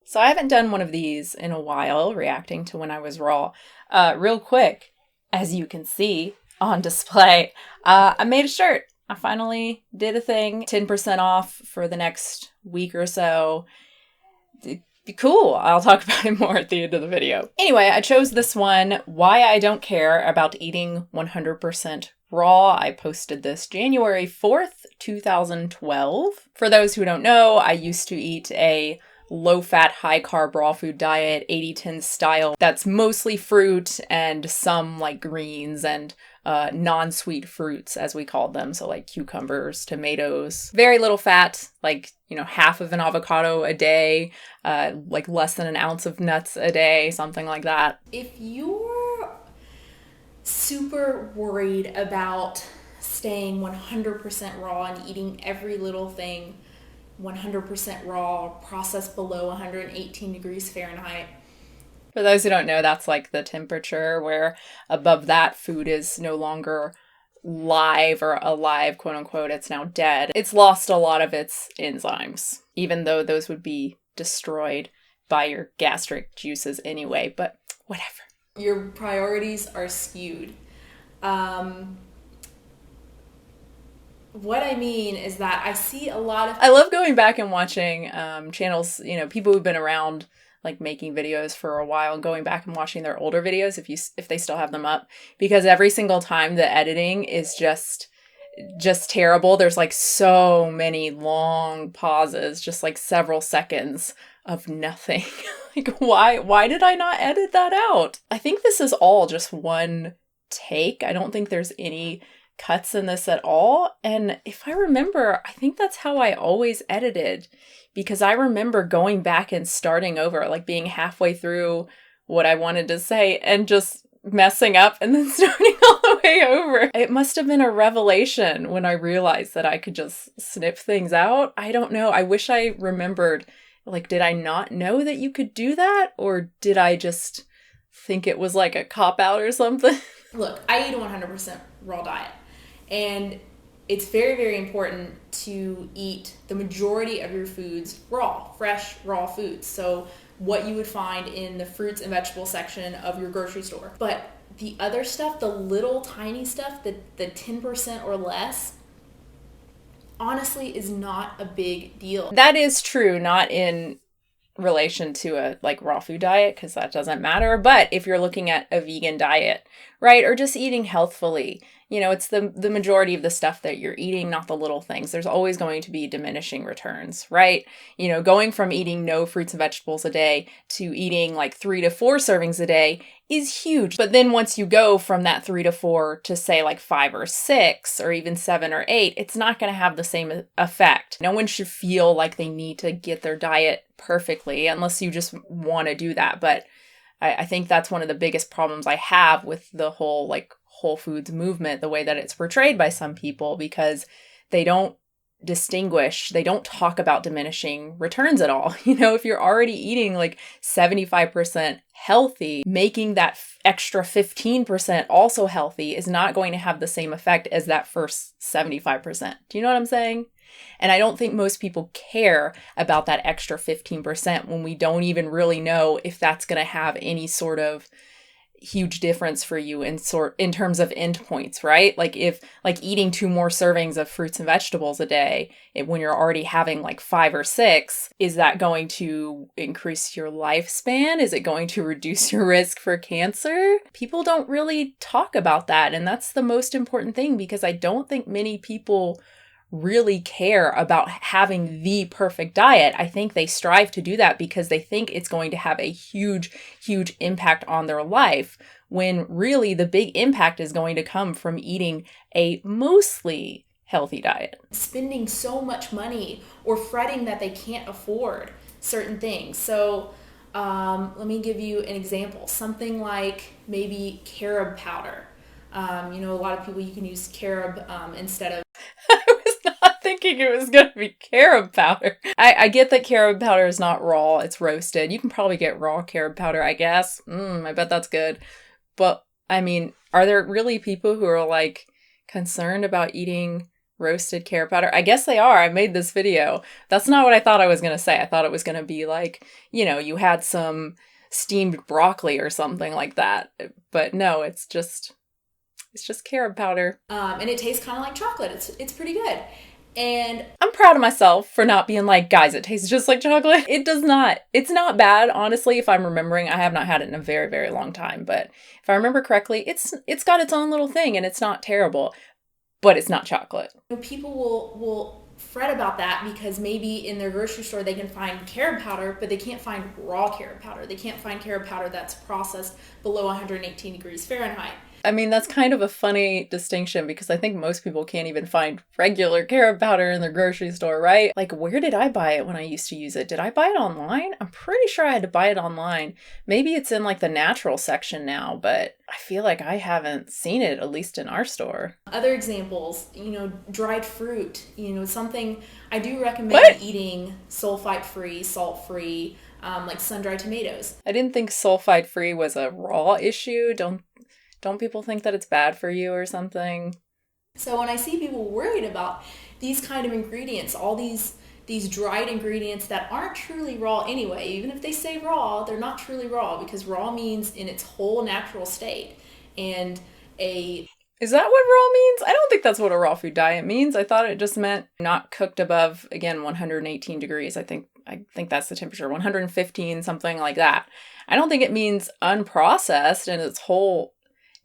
So I haven't done one of these in a while, reacting to when I was raw. Real quick, as you can see on display, I made a shirt. I finally did a thing, 10% off for the next week or so. It'd be cool. I'll talk about it more at the end of the video. Anyway, I chose this one, Why I Don't Care About Eating 100% Raw. I posted this January 4th, 2012. For those who don't know, I used to eat a low-fat, high-carb raw food diet, 80-10 style, that's mostly fruit and some like greens and non-sweet fruits, as we called them. So like cucumbers, tomatoes, very little fat, like, half of an avocado a day, like less than an ounce of nuts a day, something like that. If you're super worried about staying 100% raw and eating every little thing 100% raw, processed below 118 degrees Fahrenheit. For those who don't know, that's like the temperature where above that food is no longer live or alive, quote unquote. It's now dead. It's lost a lot of its enzymes, even though those would be destroyed by your gastric juices anyway, but whatever. Your priorities are skewed. What I mean is that I see a lot of... I love going back and watching channels, people who've been around like making videos for a while, going back and watching their older videos if they still have them up, because every single time the editing is just terrible. There's like so many long pauses, just like several seconds of nothing. Like why did I not edit that out? I think this is all just one take. I don't think there's any cuts in this at all. And if I remember, I think that's how I always edited, because I remember going back and starting over, like being halfway through what I wanted to say and just messing up and then starting all the way over. It must have been a revelation when I realized that I could just snip things out. I don't know. I wish I remembered, like, did I not know that you could do that? Or did I just think it was like a cop-out or something? Look, I eat a 100% raw diet. And it's very, very important to eat the majority of your foods raw, fresh, raw foods. So what you would find in the fruits and vegetable section of your grocery store. But the other stuff, the little tiny stuff, the 10% or less, honestly is not a big deal. That is true, not in relation to a like raw food diet, because that doesn't matter. But if you're looking at a vegan diet, right, or just eating healthfully, it's the majority of the stuff that you're eating, not the little things. There's always going to be diminishing returns, right? Going from eating no fruits and vegetables a day to eating like 3 to 4 servings a day is huge. But then once you go from that 3 to 4 to say like 5 or 6 or even 7 or 8, it's not going to have the same effect. No one should feel like they need to get their diet perfectly unless you just want to do that. But I think that's one of the biggest problems I have with the whole like Whole Foods movement, the way that it's portrayed by some people, because they don't distinguish, they don't talk about diminishing returns at all. If you're already eating like 75% healthy, making that extra 15% also healthy is not going to have the same effect as that first 75%. Do you know what I'm saying? And I don't think most people care about that extra 15% when we don't even really know if that's going to have any sort of huge difference for you in terms of endpoints, right? Like if like eating 2 more servings of fruits and vegetables a day, when you're already having like 5 or 6, is that going to increase your lifespan? Is it going to reduce your risk for cancer? People don't really talk about that. And that's the most important thing, because I don't think many people really care about having the perfect diet. I think they strive to do that because they think it's going to have a huge, huge impact on their life, when really the big impact is going to come from eating a mostly healthy diet. Spending so much money or fretting that they can't afford certain things. So let me give you an example. Something like maybe Carob powder. A lot of people, you can use Carob instead of... thinking it was going to be carob powder. I get that carob powder is not raw, it's roasted. You can probably get raw carob powder, I guess. I bet that's good. But, I mean, are there really people who are, like, concerned about eating roasted carrot powder. I guess they are. I made this video. That's not what I thought I was going to say. I thought it was going to be like, you had some steamed broccoli or something like that. But no, it's just carob powder. And it tastes kind of like chocolate. It's pretty good. And I'm proud of myself for not being like, guys, it tastes just like chocolate. It does not. It's not bad, honestly, if I'm remembering. I have not had it in a very, very long time. But if I remember correctly, it's got its own little thing and it's not terrible. But it's not chocolate. People will fret about that because maybe in their grocery store they can find carob powder, but they can't find raw carob powder. They can't find carob powder that's processed below 118 degrees Fahrenheit. I mean, that's kind of a funny distinction because I think most people can't even find regular carob powder in their grocery store, right? Like, where did I buy it when I used to use it? Did I buy it online? I'm pretty sure I had to buy it online. Maybe it's in like the natural section now, but I feel like I haven't seen it, at least in our store. Other examples, dried fruit, something I do recommend eating sulfite-free, salt-free, like sun-dried tomatoes. I didn't think sulfite-free was a raw issue. Don't people think that it's bad for you or something? So when I see people worried about these kind of ingredients, all these dried ingredients that aren't truly raw anyway, even if they say raw, they're not truly raw because raw means in its whole natural state. And Is that what raw means? I don't think that's what a raw food diet means. I thought it just meant not cooked above, again, 118 degrees. I think that's the temperature, 115, something like that. I don't think it means unprocessed in its whole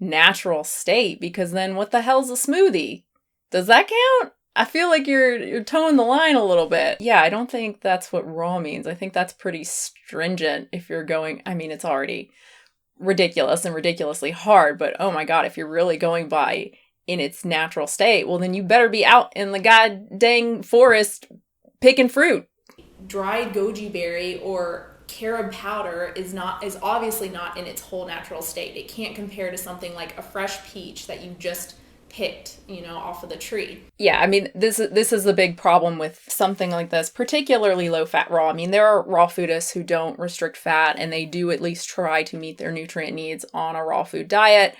natural state, because then what the hell's a smoothie? Does that count? I feel like you're towing the line a little bit. Yeah, I don't think that's what raw means. I think that's pretty stringent if you're going, I mean, it's already ridiculous and ridiculously hard, but oh my God, if you're really going by in its natural state, well then you better be out in the god dang forest picking fruit. Dried goji berry or carob powder is obviously not in its whole natural state. It can't compare to something like a fresh peach that you just picked, off of the tree. Yeah, I mean, this is the big problem with something like this, particularly low-fat raw. I mean, there are raw foodists who don't restrict fat, and they do at least try to meet their nutrient needs on a raw food diet.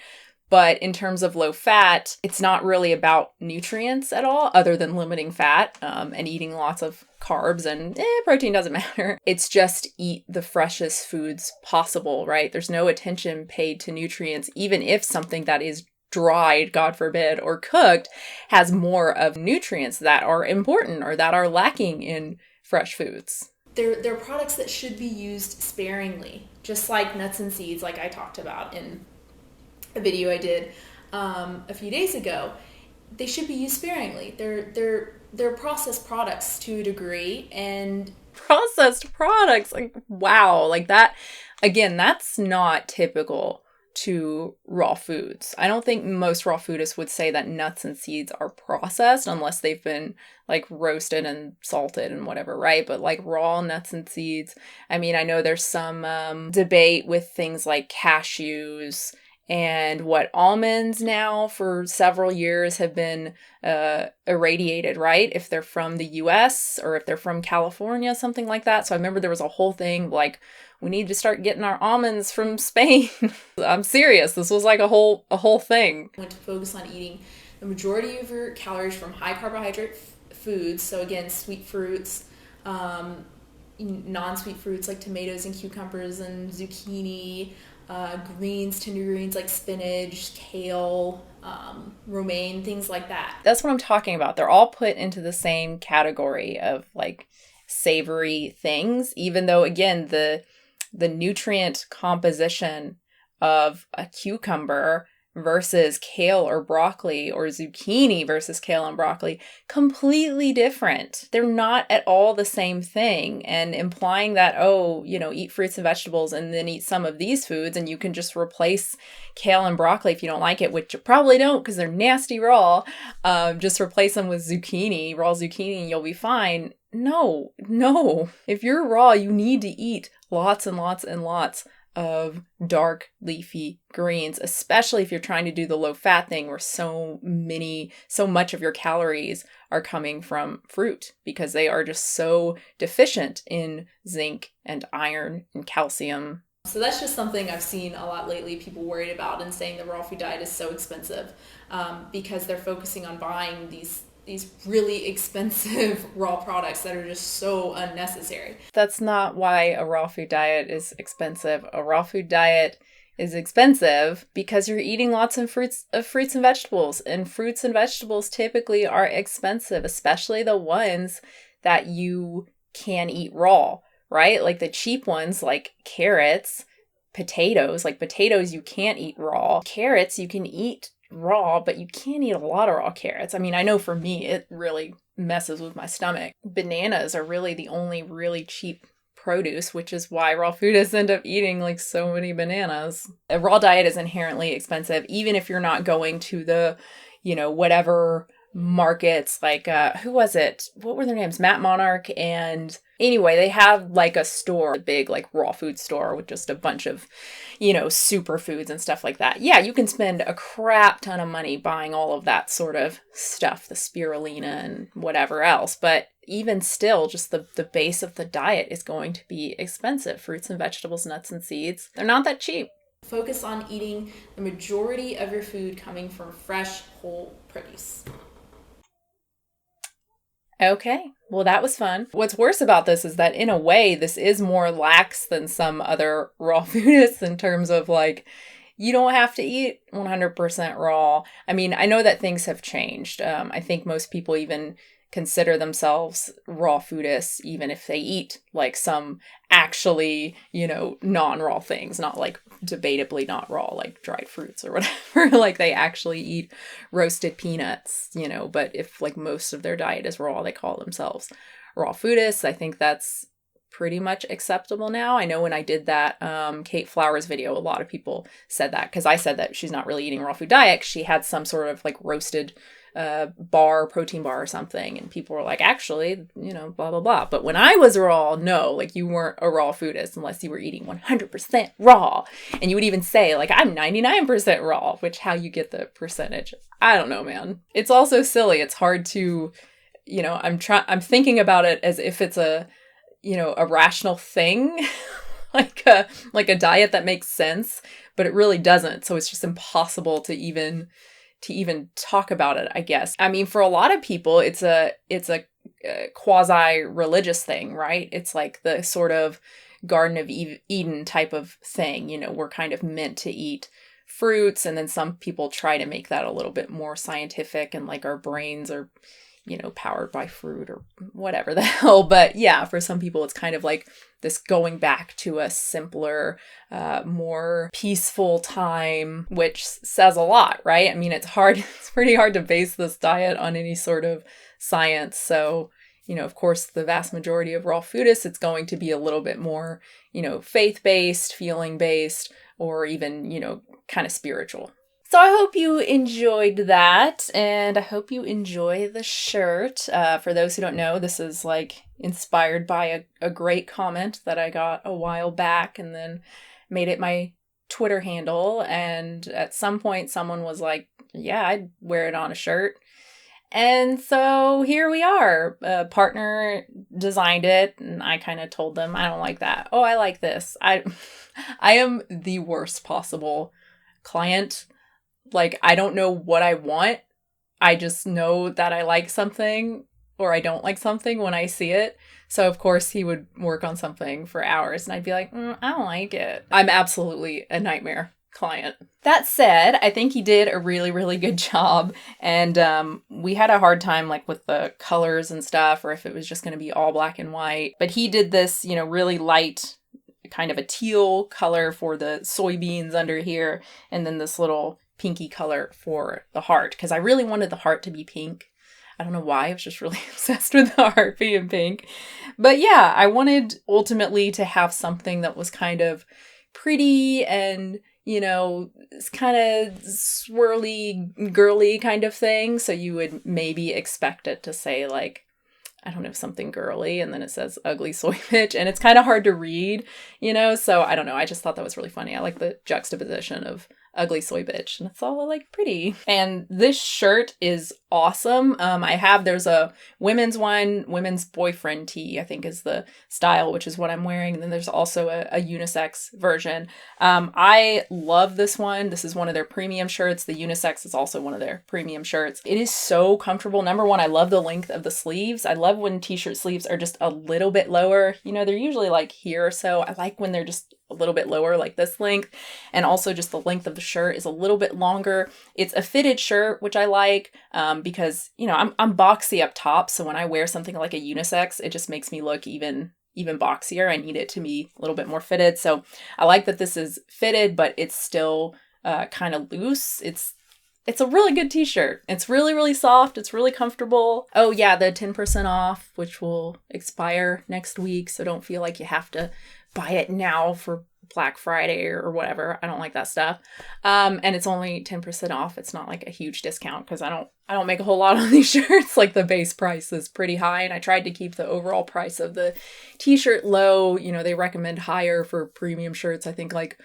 But in terms of low fat, it's not really about nutrients at all, other than limiting fat and eating lots of carbs, and protein doesn't matter. It's just eat the freshest foods possible, right? There's no attention paid to nutrients, even if something that is dried, God forbid, or cooked has more of nutrients that are important or that are lacking in fresh foods. They're products that should be used sparingly, just like nuts and seeds, like I talked about in a video I did a few days ago. They should be used sparingly. They're processed products to a degree, and processed products, like, wow, like that, again, that's not typical to raw foods. I don't think most raw foodists would say that nuts and seeds are processed unless they've been like roasted and salted and whatever, right? But like raw nuts and seeds, I mean, I know there's some debate with things like cashews and almonds now for several years have been irradiated, right? If they're from the US or if they're from California, something like that. So I remember there was a whole thing like, we need to start getting our almonds from Spain. I'm serious. This was like a whole thing. I want to focus on eating the majority of your calories from high carbohydrate foods. So again, sweet fruits, non-sweet fruits like tomatoes and cucumbers and zucchini, greens, tender greens like spinach, kale, romaine, things like that. That's what I'm talking about. They're all put into the same category of like savory things, even though, again, the nutrient composition of a cucumber versus kale or broccoli, or zucchini versus kale and broccoli, completely different. They're not at all the same thing. And implying that, eat fruits and vegetables and then eat some of these foods and you can just replace kale and broccoli if you don't like it, which you probably don't because they're nasty raw, just replace them with raw zucchini, and you'll be fine. No. If you're raw, you need to eat lots and lots and lots of dark leafy greens, especially if you're trying to do the low fat thing where so much of your calories are coming from fruit because they are just so deficient in zinc and iron and calcium. So that's just something I've seen a lot lately, people worried about and saying the raw food diet is so expensive because they're focusing on buying these these really expensive raw products that are just so unnecessary. That's not why a raw food diet is expensive. A raw food diet is expensive because you're eating lots of fruits and vegetables, and fruits and vegetables typically are expensive, especially the ones that you can eat raw, right? Like the cheap ones like carrots, potatoes. Like potatoes you can't eat raw. Carrots you can eat raw, but you can't eat a lot of raw carrots. I mean, I know for me it really messes with my stomach. Bananas are really the only really cheap produce, which is why raw foodists end up eating like so many bananas. A raw diet is inherently expensive, even if you're not going to the, whatever markets, like who was it? What were their names? Matt Monarch. And anyway, they have like a store, a big like raw food store with just a bunch of, superfoods and stuff like that. Yeah, you can spend a crap ton of money buying all of that sort of stuff, the spirulina and whatever else. But even still, just the base of the diet is going to be expensive. Fruits and vegetables, nuts and seeds, they're not that cheap. Focus on eating the majority of your food coming from fresh, whole produce. Okay, well, that was fun. What's worse about this is that in a way, this is more lax than some other raw foodists in terms of like, you don't have to eat 100% raw. I mean, I know that things have changed. I think most people even consider themselves raw foodists, even if they eat like some actually, non-raw things, not like debatably not raw, like dried fruits or whatever. Like they actually eat roasted peanuts, but if like most of their diet is raw, they call themselves raw foodists. I think that's pretty much acceptable now. I know when I did that Kate Flowers video, a lot of people said that, because I said that she's not really eating a raw food diet. She had some sort of like roasted protein bar or something, and people were like, actually, blah blah blah. But when I was raw, no, like you weren't a raw foodist unless you were eating 100% raw. And you would even say like, I'm 99% raw, which how you get the percentage, I don't know, man. It's also silly. It's hard to, I'm thinking about it as if it's a rational thing, like a diet that makes sense, but it really doesn't. So it's just impossible to even talk about it, I guess. I mean, for a lot of people, it's a quasi-religious thing, right? It's like the sort of Garden of Eden type of thing. We're kind of meant to eat fruits, and then some people try to make that a little bit more scientific, and like our brains are, powered by fruit or whatever the hell. But yeah, for some people, it's kind of like this going back to a simpler, more peaceful time, which says a lot, right? I mean, it's pretty hard to base this diet on any sort of science. So, of course, the vast majority of raw foodists, it's going to be a little bit more, faith-based, feeling-based, or even, kind of spiritual. So I hope you enjoyed that, and I hope you enjoy the shirt. For those who don't know, this is like inspired by a great comment that I got a while back, and then made it my Twitter handle. And at some point someone was like, yeah, I'd wear it on a shirt. And so here we are. A partner designed it, and I kind of told them, I don't like that. Oh, I like this. I am the worst possible client. Like, I don't know what I want. I just know that I like something or I don't like something when I see it. So, of course, he would work on something for hours and I'd be like, I don't like it. I'm absolutely a nightmare client. That said, I think he did a really, really good job. And we had a hard time like with the colors and stuff, or if it was just going to be all black and white. But he did this, really light, kind of a teal color for the soybeans under here. And then this little pinky color for the heart, because I really wanted the heart to be pink. I don't know why, I was just really obsessed with the heart being pink. But yeah, I wanted ultimately to have something that was kind of pretty and, it's kind of swirly, girly kind of thing. So you would maybe expect it to say like, I don't know, something girly, and then it says ugly soy bitch, and it's kind of hard to read, so I don't know. I just thought that was really funny. I like the juxtaposition of ugly soy bitch, and it's all like pretty. And this shirt is awesome. There's a women's one, women's boyfriend tee, I think is the style, which is what I'm wearing. And then there's also a unisex version. I love this one. This is one of their premium shirts. The unisex is also one of their premium shirts. It is so comfortable. Number one, I love the length of the sleeves. I love when t-shirt sleeves are just a little bit lower. You know, they're usually like here or so. I like when they're just a little bit lower, like this length. And also just the length of the shirt is a little bit longer. It's a fitted shirt, which I like because, you know, I'm boxy up top. So when I wear something like a unisex, it just makes me look even boxier. I need it to be a little bit more fitted. So I like that this is fitted, but it's still kind of loose. It's a really good t-shirt. It's really, really soft. It's really comfortable. Oh yeah, the 10% off, which will expire next week. So don't feel like you have to buy it now for Black Friday or whatever. I don't like that stuff. And it's only 10% off. It's not like a huge discount because I don't make a whole lot on these shirts. Like the base price is pretty high, and I tried to keep the overall price of the t-shirt low. You know, they recommend higher for premium shirts. I think like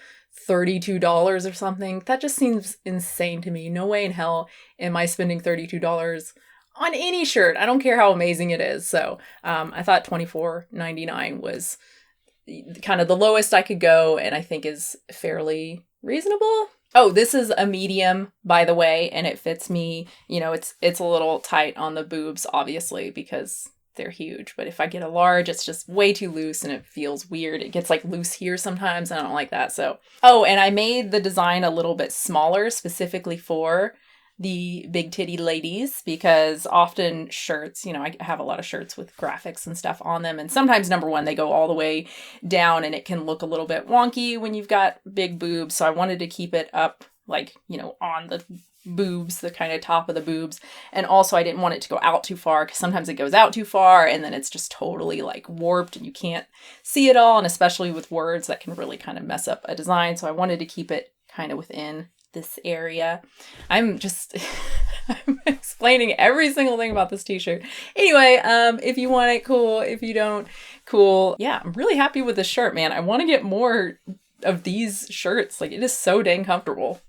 $32 or something. That just seems insane to me. No way in hell am I spending $32 on any shirt. I don't care how amazing it is. So I thought $24.99 was kind of the lowest I could go, and I think is fairly reasonable. Oh, this is a medium, by the way, and it fits me. You know, it's a little tight on the boobs, obviously, because they're huge. But if I get a large, it's just way too loose and it feels weird. It gets like loose here sometimes, and I don't like that. So, oh, and I made the design a little bit smaller specifically for the big titty ladies, because often shirts, you know, I have a lot of shirts with graphics and stuff on them, and sometimes, number one, they go all the way down and it can look a little bit wonky when you've got big boobs. So I wanted to keep it up, like, you know, on the boobs, the kind of top of the boobs. And also I didn't want it to go out too far, because sometimes it goes out too far and then it's just totally like warped and you can't see it all. And especially with words, that can really kind of mess up a design. So I wanted to keep it kind of within this area. I'm explaining every single thing about this t-shirt. Anyway, if you want it, cool. If you don't, cool. Yeah, I'm really happy with this shirt, man. I want to get more of these shirts. Like, it is so dang comfortable.